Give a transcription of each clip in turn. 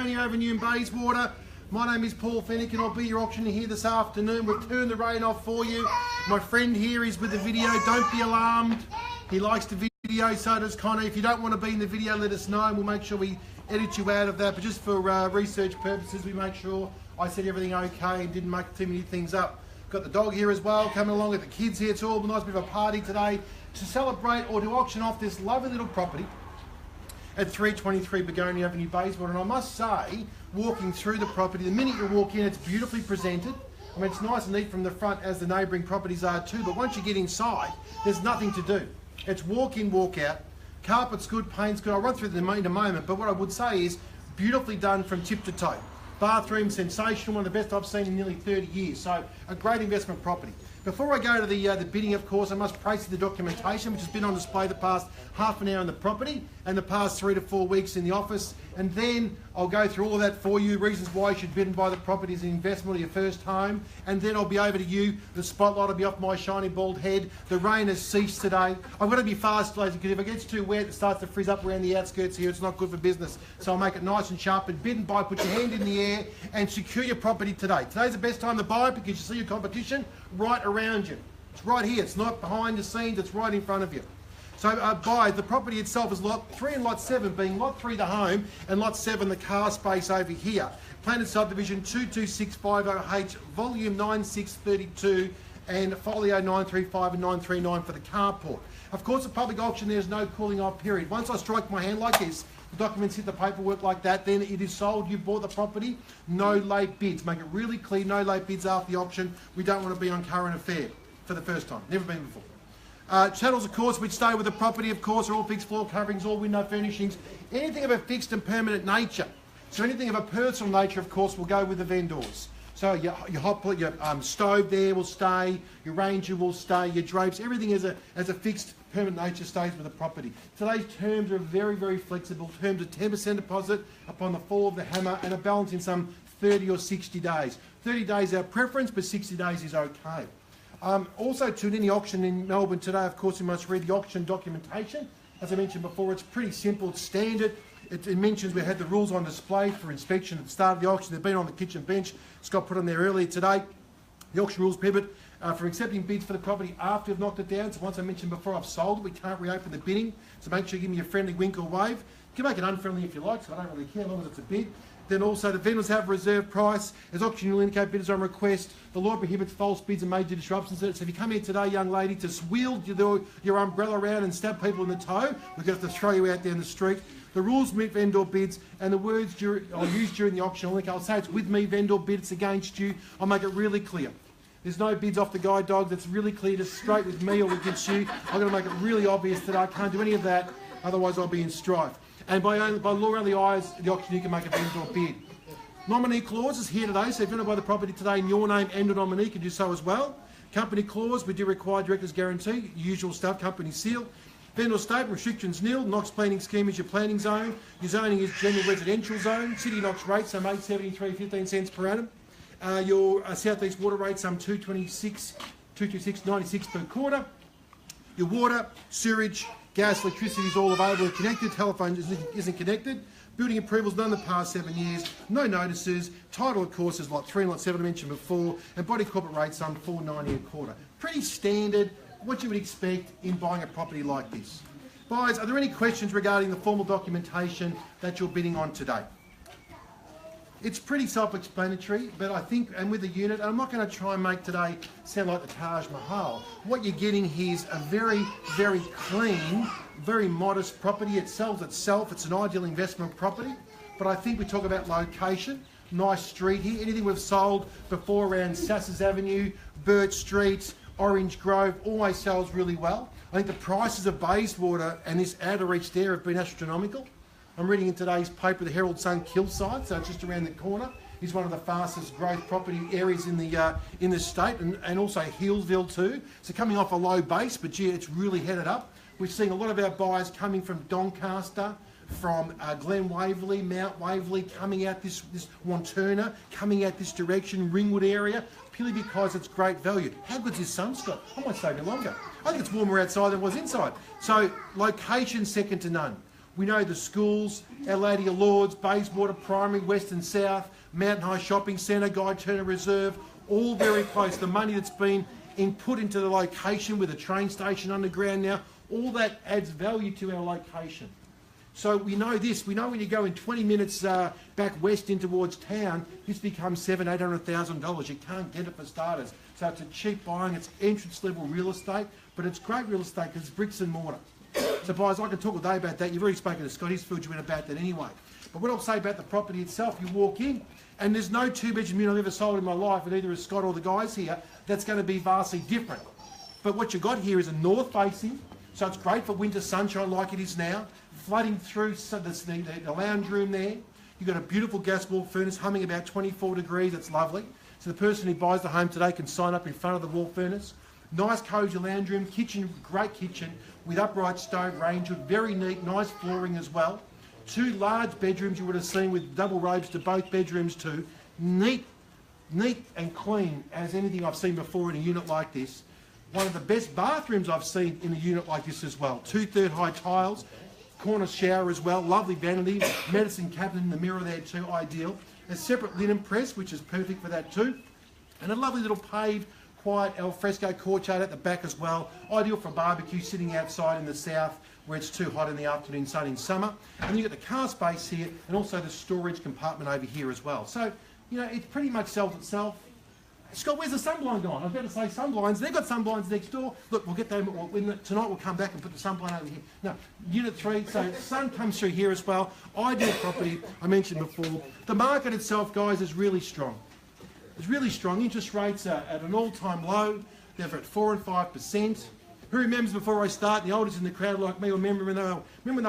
Begonia Avenue in Bayswater. My name is Paul Fennick and I'll be your auctioneer here this afternoon. We've turned the rain off for you. My friend here is with the video. Don't be alarmed. He likes the video, so does Connor. If you don't want to be in the video, let us know and we'll make sure we edit you out of that. But just for research purposes, we make sure I said everything okay and didn't make too many things up. Got the dog here as well, coming along with the kids here. It's all a nice bit of a party today to celebrate or to auction off this lovely little property at 323 Begonia Avenue, Bayswater. And I must say, walking through the property, the minute you walk in, it's beautifully presented. I mean, it's nice and neat from the front, as the neighbouring properties are too, but once you get inside, there's nothing to do. It's walk in, walk out. Carpet's good, paint's good. I'll run through them in a moment, but what I would say is beautifully done from tip to toe. Bathroom, sensational, one of the best I've seen in nearly 30 years. So a great investment property. Before I go to the bidding, of course, I must praise the documentation, which has been on display the past half an hour on the property and the past 3 to 4 weeks in the office. And then I'll go through all of that for you, reasons why you should bid and buy the property as an investment or your first home. And then I'll be over to you. The spotlight will be off my shiny bald head. The rain has ceased today. I've got to be fast, ladies, because if it gets too wet, it starts to frizz up around the outskirts here. It's not good for business. So I'll make it nice and sharp. And bid and buy, put your hand in the air and secure your property today. Today's the best time to buy because you see your competition right around you. It's right here. It's not behind the scenes. It's right in front of you. So buy, the property itself is lot 3 and lot 7, being lot 3 the home and lot 7 the car space over here. Planted subdivision 22650H, volume 9632 and folio 935 and 939 for the carport. Of course, a public auction, there's no cooling off period. Once I strike my hand like this, the documents hit the paperwork like that, then it is sold. You bought the property, no late bids. Make it really clear, no late bids after the auction. We don't want to be on current affair for the first time, never been before. Channels, of course, which stay with the property, of course, are all fixed floor coverings, all window furnishings, anything of a fixed and permanent nature. So anything of a personal nature, of course, will go with the vendors. So your hot plate, your stove there will stay, your Ranger will stay, your drapes, everything as a fixed permanent nature stays with the property. Today's terms are very, very flexible. Terms of 10% deposit upon the fall of the hammer and a balance in some 30 or 60 days. 30 days our preference, but 60 days is okay. Also, to any auction in Melbourne today, of course, you must read the auction documentation. As I mentioned before, it's pretty simple, it's standard. It mentions we had the rules on display for inspection at the start of the auction. They've been on the kitchen bench. Scott put on there earlier today. The auction rules pivot for accepting bids for the property after you've knocked it down. So once I mentioned before, I've sold it. We can't reopen the bidding. So make sure you give me a friendly wink or wave. You can make it unfriendly if you like, so I don't really care as long as it's a bid. Then also the vendors have a reserve price. As auction will indicate bidders on request. The law prohibits false bids and major disruptions. So if you come here today, young lady, to wield your umbrella around and stab people in the toe, we're going to have to throw you out down the street. The rules meet vendor bids and the words I'll use during the auction. I'll say it's with me, vendor bid, it's against you. I'll make it really clear. There's no bids off the guide dog. That's really clear, just straight with me or against you. I'm going to make it really obvious that I can't do any of that, otherwise I'll be in strife. And by law around the eyes, the auctioneer can make a vendor bid. Nominee clause is here today, so if you're going to buy the property today in your name and a nominee, you can do so as well. Company clause, we do require director's guarantee, usual stuff, company seal. Vendor statement, restrictions nil. Knox planning scheme is your planning zone. Your zoning is general residential zone. City Knox rates, some 873, 15 cents per annum. Your southeast water rate, some 226.96 per quarter. Your water, sewage, gas, electricity is all available and connected. Telephone isn't connected. Building approvals, none in the past 7 years. No notices. Title, of course, is lot 3 and lot 7 I mentioned before. And body corporate rate, some $4.90 a quarter. Pretty standard, what you would expect in buying a property like this. Buyers, are there any questions regarding the formal documentation that you're bidding on today? It's pretty self-explanatory, but I think, and with the unit, and I'm not going to try and make today sound like the Taj Mahal. What you're getting here is a very, very clean, very modest property. It sells itself. It's an ideal investment property. But I think we talk about location, nice street here. Anything we've sold before around Sasses Avenue, Burt Street, Orange Grove, always sells really well. I think the prices of Bayswater and this outer reach there have been astronomical. I'm reading in today's paper the Herald Sun Killside, so it's just around the corner. It's one of the fastest growth property areas in the state, and also Hillsville too. So coming off a low base, but gee, it's really headed up. We're seeing a lot of our buyers coming from Doncaster, from Glen Waverley, Mount Waverley, coming out this Wanturna, coming out this direction, Ringwood area, purely because it's great value. How good's this sun, Scott? I might stay a bit longer. I think it's warmer outside than it was inside. So location second to none. We know the schools, Our Lady of Lourdes, Bayswater Primary, West and South, Mountain High Shopping Centre, Guy Turner Reserve, all very close. The money that's been put into the location with a train station underground now, all that adds value to our location. So we know this. We know when you go in 20 minutes back west in towards town, this becomes $700,000-$800,000. You can't get it for starters. So it's a cheap buying. It's entrance level real estate, but it's great real estate because it's bricks and mortar. So guys, I can talk all day about that. You've already spoken to Scott. He's filled you in about that anyway. But what I'll say about the property itself, you walk in, and there's no two-bedroom unit I've ever sold in my life, and either as Scott or the guys here, that's going to be vastly different. But what you got here is a north-facing, so it's great for winter sunshine like it is now, flooding through the lounge room there. You've got a beautiful gas wall furnace humming about 24 degrees. It's lovely. So the person who buys the home today can sign up in front of the wall furnace. Nice cosy lounge room, kitchen, great kitchen with upright stove range, very neat, nice flooring as well. 2 large bedrooms you would have seen with double robes to both bedrooms too. Neat and clean as anything I've seen before in a unit like this. One of the best bathrooms I've seen in a unit like this as well. 2/3 high tiles, corner shower as well, lovely vanity, medicine cabinet in the mirror there too, ideal. A separate linen press, which is perfect for that too. And a lovely little paved, quiet alfresco courtyard at the back as well. Ideal for a barbecue sitting outside in the south where it's too hot in the afternoon sun in summer. And then you've got the car space here and also the storage compartment over here as well. So, you know, it pretty much sells itself. Scott, where's the sunblind gone? I was about to say sunblinds. They've got sunblinds next door. Look, we'll get them. Tonight we'll come back and put the sunblind over here. No, Unit 3, so sun comes through here as well. Ideal property, I mentioned before. The market itself, guys, is really strong. It's really strong. Interest rates are at an all-time low. They're at 4 and 5%. Who remembers before I start, the oldest in the crowd like me, remember when they were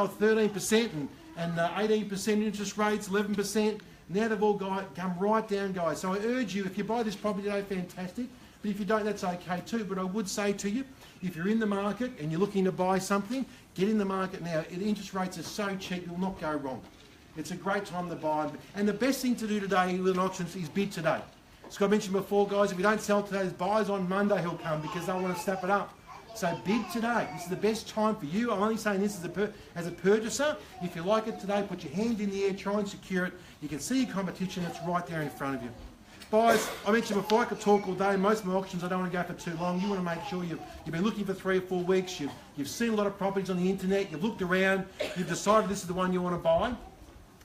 13% and 18% interest rates, 11%. Now they've all come right down, guys. So I urge you, if you buy this property today, fantastic. But if you don't, that's okay too. But I would say to you, if you're in the market and you're looking to buy something, get in the market now. The interest rates are so cheap, you'll not go wrong. It's a great time to buy. And the best thing to do today with an auction is bid today. Scott mentioned before, guys, if we don't sell today, there's buyers on Monday who'll come because they want to snap it up. So bid today. This is the best time for you. I'm only saying this as a purchaser. If you like it today, put your hand in the air, try and secure it. You can see your competition. It's right there in front of you. Buyers, I mentioned before, I could talk all day. Most of my auctions, I don't want to go for too long. You want to make sure you've been looking for 3 or 4 weeks. You've seen a lot of properties on the internet. You've looked around. You've decided this is the one you want to buy.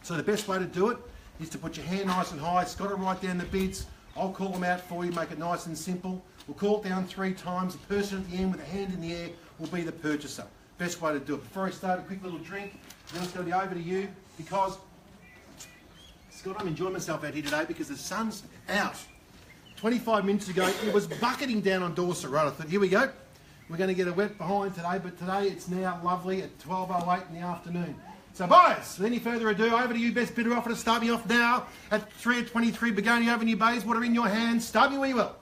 So the best way to do it is to put your hand nice and high. Scott will write down the bids. I'll call them out for you, make it nice and simple. We'll call it down 3 times. The person at the end with a hand in the air will be the purchaser. Best way to do it. Before I start, a quick little drink. Then it's going to be over to you because, Scott, I'm enjoying myself out here today because the sun's out. 25 minutes ago, it was bucketing down on Dorset Road. I thought, here we go. We're going to get a wet behind today, but today it's now lovely at 12:08 in the afternoon. So, boys, without any further ado, over to you, best bidder offer to start me off now at 323 Begonia Avenue, Bayswater, in your hands. Start me where you will.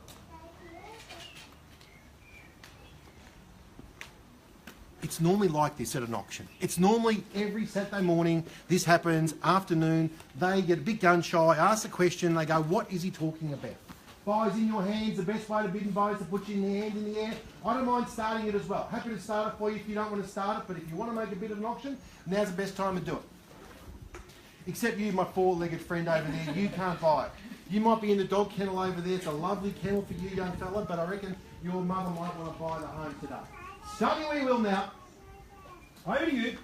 It's normally like this at an auction. It's normally every Saturday morning, this happens, afternoon, they get a bit gun shy, ask a question, they go, what is he talking about? Buyers in your hands, the best way to bid and buy is to put your hand in the air. I don't mind starting it as well. Happy to start it for you if you don't want to start it, but if you want to make a bid of an auction, now's the best time to do it. Except you, my 4-legged friend over there, you can't buy it. You might be in the dog kennel over there. It's a lovely kennel for you, young fella, but I reckon your mother might want to buy the home today. Start me where you will now. Over to you.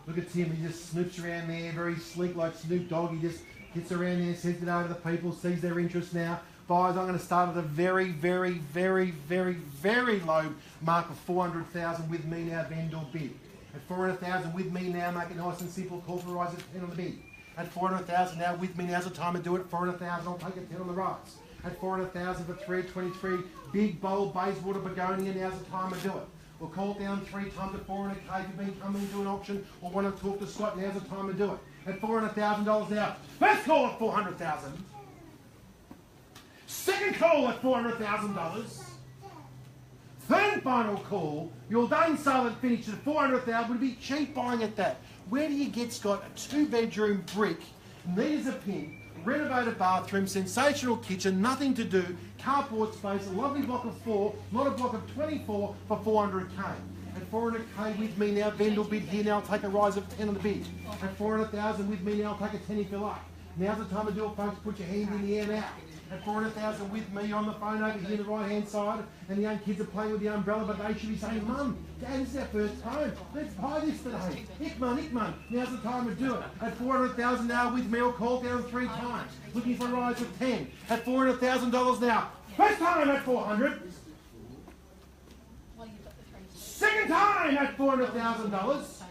Look at Tim, he just snoops around there, very sleek like Snoop Dogg. He just gets around there, sends it over to the people, sees their interest now. Buyers, I'm going to start at a very, very, very, very, very low mark of 400,000 with me now, vendor bid. At 400,000 with me now, make it nice and simple, cauterise it, 10 on the bid. At 400,000 now with me, now's the time to do it. 400,000, I'll take it 10 on the rise. At 400,000 for 323, big, bold, Bayswater, Begonia, now's the time to do it. We'll call it down 3 times at 400k. If you've been coming to an auction or want to talk to Scott, now's the time to do it. At $400,000 now. First call at $400,000. Second call at $400,000. Third and final call. Your done sale and finished at $400,000 would be cheap buying at that. Where do you get, Scott, a 2-bedroom brick, neat as a pin, renovated bathroom, sensational kitchen, nothing to do, carport space, a lovely block of 4, not a block of 24 for $400k. At 400k with me now, vendor bid here now, I'll take a rise of 10 on the bid. At 400,000 with me now, I'll take a 10 if you like. Now's the time to do it, folks. Put your hand in the air now. At 400,000 with me on the phone over here on the right hand side, and the young kids are playing with the umbrella, but they should be saying, Mum, Dad, this is our first home. Let's buy this today. Ickman. Now's the time to do it. At 400,000 now with me, I'll call down 3 times. Looking for a rise of 10. At $400,000 now. First time at 400. Second time at $400,000.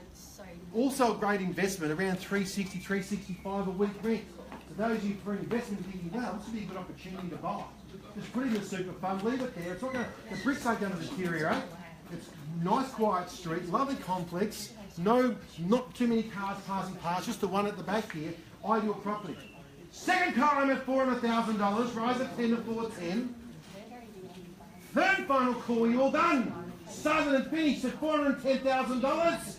Also a great investment, around $360, $365 a week rent. For those of you for investment thinking, wow, this would be a good opportunity to buy. Just put it in the super fund, leave it there. It's not the bricks aren't going to deteriorate. It's nice quiet street, lovely complex, not too many cars passing past, just the one at the back here. Ideal property. Second time at $400,000, rise of 10 to 410. Third final call, you all done. Started and finished at $410,000.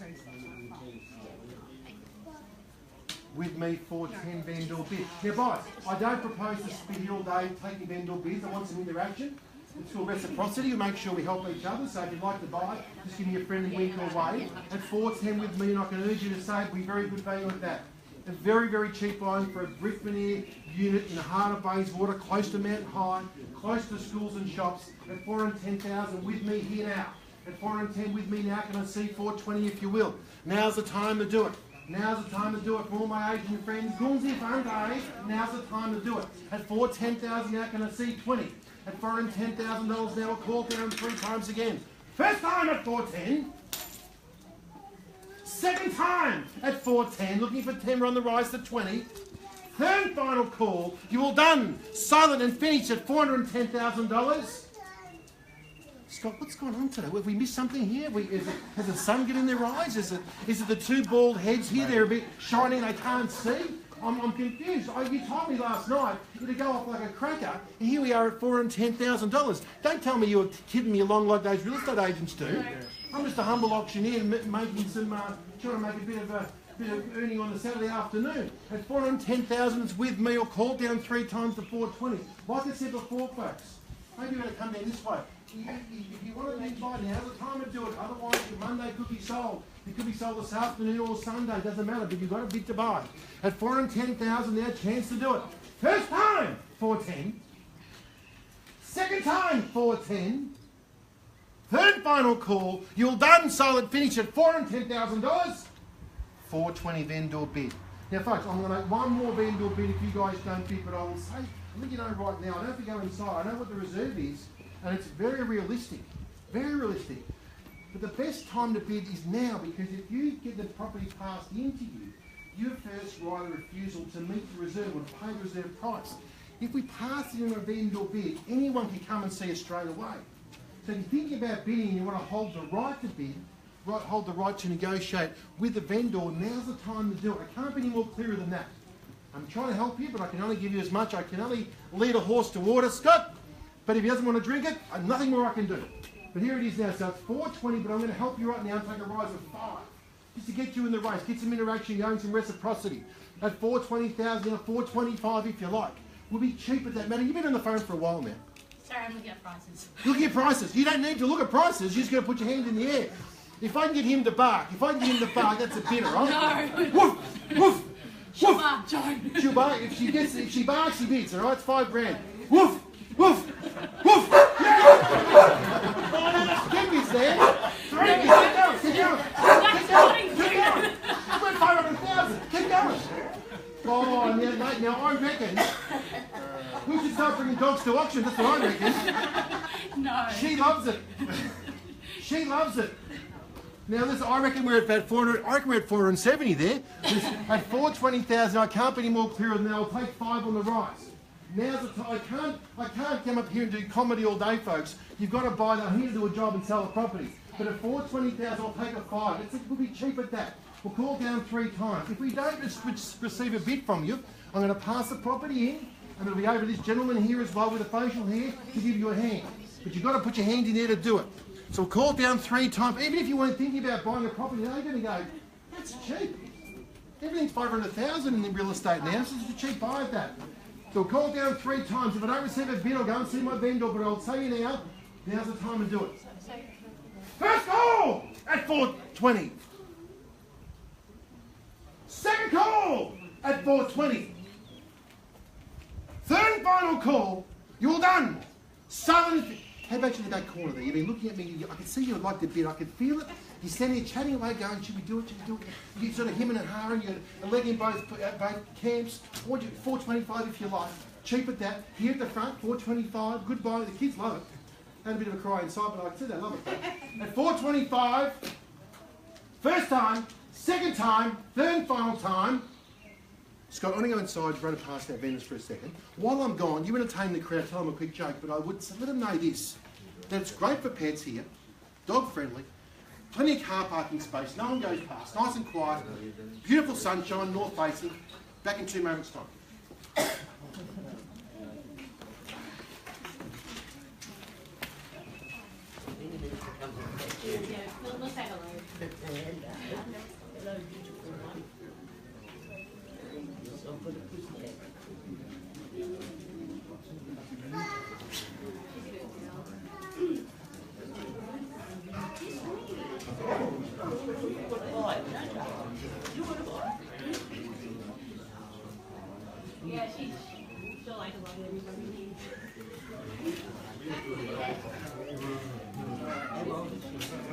With me, 410 vendor bid. Now, guys, I don't propose to spin here all day taking vendor bids. I want some interaction. It's called reciprocity. We make sure we help each other. So if you'd like to buy, just give me a friendly wink or wave. At 410 with me, and I can urge you to say it'd be very good value at that. A very, very cheap buying for a brick veneer unit in the heart of Bayswater, close to Mountain High, close to schools and shops. At 410,000 with me here now. At 410 with me now, can I see 420 if you will? Now's the time to do it. Now's the time to do it for all my Asian friends. Goonsy Funday, now's the time to do it. At 410,000 now, can I see 20? At $410,000 now, I'll call down 3 times again. First time at 410. Second time at 410, looking for 10, we're on the rise to 20. Third final call, you all done. Silent and finished at $410,000. Scott, what's going on today? Have we missed something here? Has the sun get in their eyes? Is it the 2 bald heads here? They're a bit shiny and they can't see? I'm confused. You told me last night it'd go off like a cracker, and here we are at $410,000. Don't tell me you were kidding me along like those real estate agents do. I'm just a humble auctioneer making some, trying to make a bit of earning on a Saturday afternoon. At $410,000, it's with me, or call down 3 times to 420. Like I said before, folks, maybe you're going to come down this way. If you want to think by now's the time to do it. Otherwise, your Monday could be sold. It could be sold this afternoon or Sunday. Doesn't matter, but you've got a bid to buy. At $410,000, now chance to do it. First time, 410. Second time, 410. Third final call. You're done, solid finish at $410,000. 420 vendor bid. Now, folks, I'm going to make one more vendor bid if you guys don't bid, but I will say, I'll let you know right now, I don't have to go inside. I know what the reserve is. And it's very realistic, But the best time to bid is now, because if you get the property passed into you, you first write a refusal to meet the reserve or to pay the reserve price. If we pass it in a vendor bid, anyone can come and see us straight away. So if you're thinking about bidding and you want to hold the right to bid, hold the right to negotiate with the vendor, now's the time to do it. I can't be any more clearer than that. I'm trying to help you, but I can only give you as much. I can only lead a horse to water, Scott. But if he doesn't want to drink it, nothing more I can do. But here it is now. So it's 420, but I'm going to help you right now and take a rise of 5. Just to get you in the race, get some interaction going, some reciprocity. At 420,000, 425 if you like. We'll be cheap at that matter. You've been on the phone for a while now. Sorry, I'm looking at prices. Looking at prices. You don't need to look at prices. You're just going to put your hand in the air. If I can get him to bark, that's a bidder, right? No. Woof, woof. She'll bark, John. She'll bark. If she barks, he bids, all right? It's $5,000. Woof. Woof! Woof! Yeah! Oh, no, that's 2 bids there. 3 bids. Keep going. We're 500,000. Keep going. Oh, now I reckon we should start bringing dogs to auction. That's what I reckon. No. She loves it. She loves it. Now listen, I reckon we're at about 400. I reckon we're at 470 there. At 420,000, I can't be any more clearer than that. I'll take 5 on the rise. Now's the time. I can't come up here and do comedy all day, folks. You've got to buy that. I'm here to do a job and sell a property. But at 420,000, I'll take a 5. We'll be cheap at that. We'll call down 3 times. If we don't receive a bid from you, I'm going to pass the property in, and it'll be over to this gentleman here as well with a facial hair to give you a hand. But you've got to put your hand in there to do it. So we'll call down 3 times. Even if you weren't thinking about buying a property, now you're going to go, that's cheap. Everything's 500,000 in the real estate now, so it's a cheap buy at that. So we'll call down 3 times. If I don't receive a bid, I'll go and see my vendor, but I'll tell you now, now's the time to do it. First call! at 4:20. Second call at 4:20. Third and final call. You're done. Southern. How about you in the back corner there? You've been looking at me. I can see you would like to bid. I can feel it. You're standing here chatting away, going, "Should we do it? Should we do it?" You sort of hemming and hawing. You're a leg in both camps. I want you at 4:25 if you like. Cheap at that. Here at the front, 4:25. Goodbye. The kids love it. Had a bit of a cry inside, but I can see they love it. At 4:25, first time, second time, third and final time. Scott, I'm going to go inside, run past that vendors for a second. While I'm gone, you entertain the crowd, tell them a quick joke, but I would let them know this, that it's great for pets here, dog friendly, plenty of car parking space, no one goes past, nice and quiet, beautiful sunshine, north facing, back in 2 moments' time. We'll say hello. Hello, beautiful one. So for the pussycat. Yeah, she'll like a lot of everybody.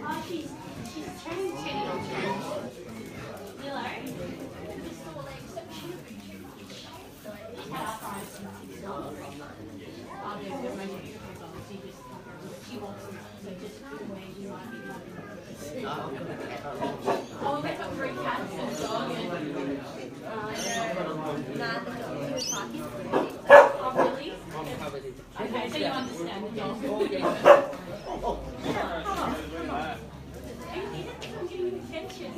Oh, she's 10. Willow. She wants them, so just where you might be having. Oh, they've got 3 cats and a dog Oh, really? Okay, so you understand the dog. I'm giving you attention.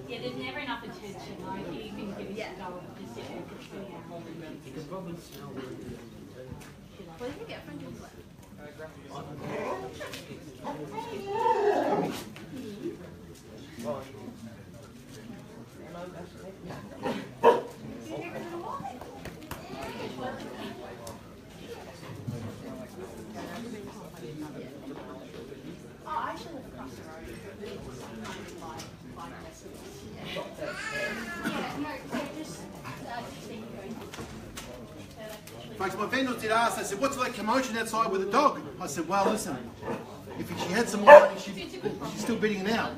Yeah, there's never enough attention. Like, you can give it a go and just sit there for 20 hours. You can probably smell what it is. What did you get from your place? Oh, I actually live across the road. Yeah, no, just Folks, my vendors did ask, they said, "What's that commotion outside with a dog?" I said, "Well, listen, if she had some more money, she's still bidding now."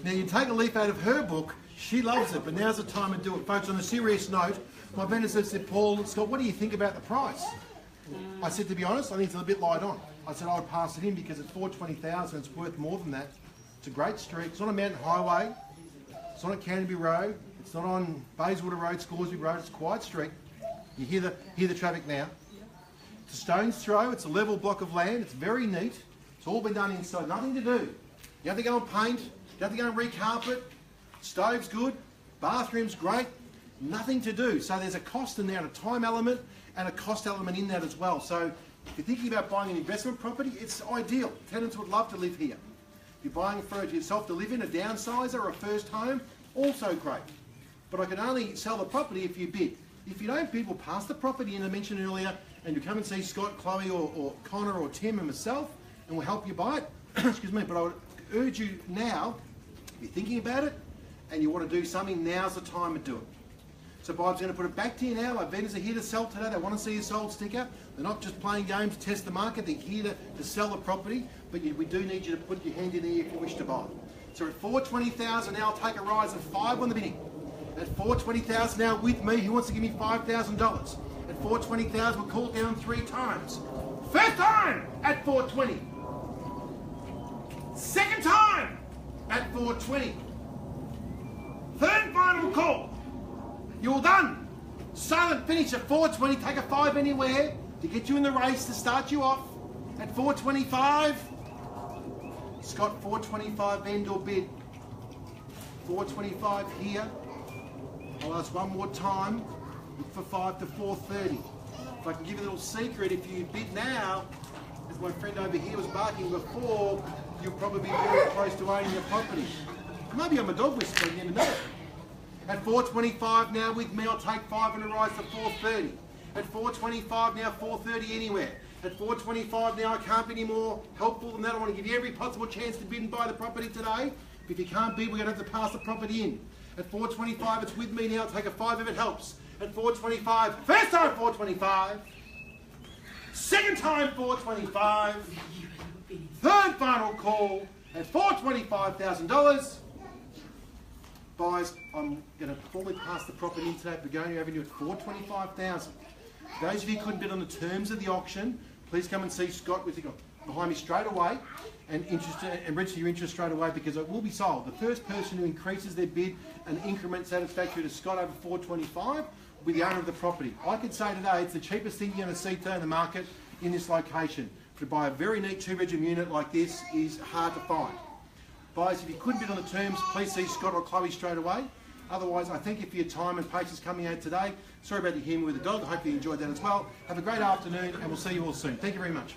Now, you take a leaf out of her book, she loves it, but now's the time to do it. Folks, on a serious note, my vendor said, "Paul, Scott, what do you think about the price?" I said, "To be honest, I think it's a bit light on." I said, "I would pass it in because it's 420,000, it's worth more than that. It's a great street, it's not a mountain highway, it's not on Canterbury Road, it's not on Bayswater Road, Scoresby Road, it's a quiet street. You hear the traffic now. It's a stone's throw, it's a level block of land, it's very neat. It's all been done inside, nothing to do. You have to go and paint, you have to go and recarpet, stove's good, bathroom's great, nothing to do. So there's a cost in there, a time element and a cost element in that as well. So if you're thinking about buying an investment property, it's ideal. Tenants would love to live here. If you're buying for yourself to live in, a downsizer or a first home, also great. But I can only sell the property if you bid. If you don't bid, we'll pass the property in, I mentioned earlier, and you come and see Scott, Chloe, or Connor, or Tim, and myself, and we'll help you buy it. Excuse me, but I would urge you now, if you're thinking about it, and you want to do something, now's the time to do it. So Bob's going to put it back to you now. Our vendors are here to sell today. They want to see your sold sticker. They're not just playing games to test the market. They're here to sell the property, but we do need you to put your hand in there if you wish to buy. So at 420,000 now, I'll take a rise of 5 on the bidding. At 420,000 now with me, who wants to give me $5,000? At 420,000, we'll call it down 3 times. First time at 420. Second time at 420. Third and final call. You're all done. Silent finish at 420. Take a 5 anywhere to get you in the race to start you off. At 425. Scott, 425 vendor bid. 425 here. I'll ask one more time. Look for 5 to 430. If I can give you a little secret, if you bid now, as my friend over here was barking before, you'll probably be very close to owning the property. Maybe I'm a dog whisperer, you never know. At 425 now with me, I'll take 5 and a rise to 430. At 425 now, 430 anywhere. At 425 now, I can't be any more helpful than that. I want to give you every possible chance to bid and buy the property today. If you can't bid, we're going to have to pass the property in. At 425, it's with me now. Take a 5 if it helps. At 425, first time 425. Second time 425. Third final call at $425,000. Buyers, I'm going to formally pass the property in today at Begonia Avenue at $425,000. Those of you who couldn't bid on the terms of the auction, please come and see Scott behind me straight away and register your interest straight away, because it will be sold. The first person who increases their bid an increment satisfactory to Scott over 425 will be the owner of the property. I could say today it's the cheapest thing you're going to see today in the market in this location. To buy a very neat 2-bedroom unit like this is hard to find. Buyers, if you couldn't bid on the terms, please see Scott or Chloe straight away. Otherwise, I thank you for your time and patience coming out today. Sorry about the humour with the dog. I hope you enjoyed that as well. Have a great afternoon, and we'll see you all soon. Thank you very much.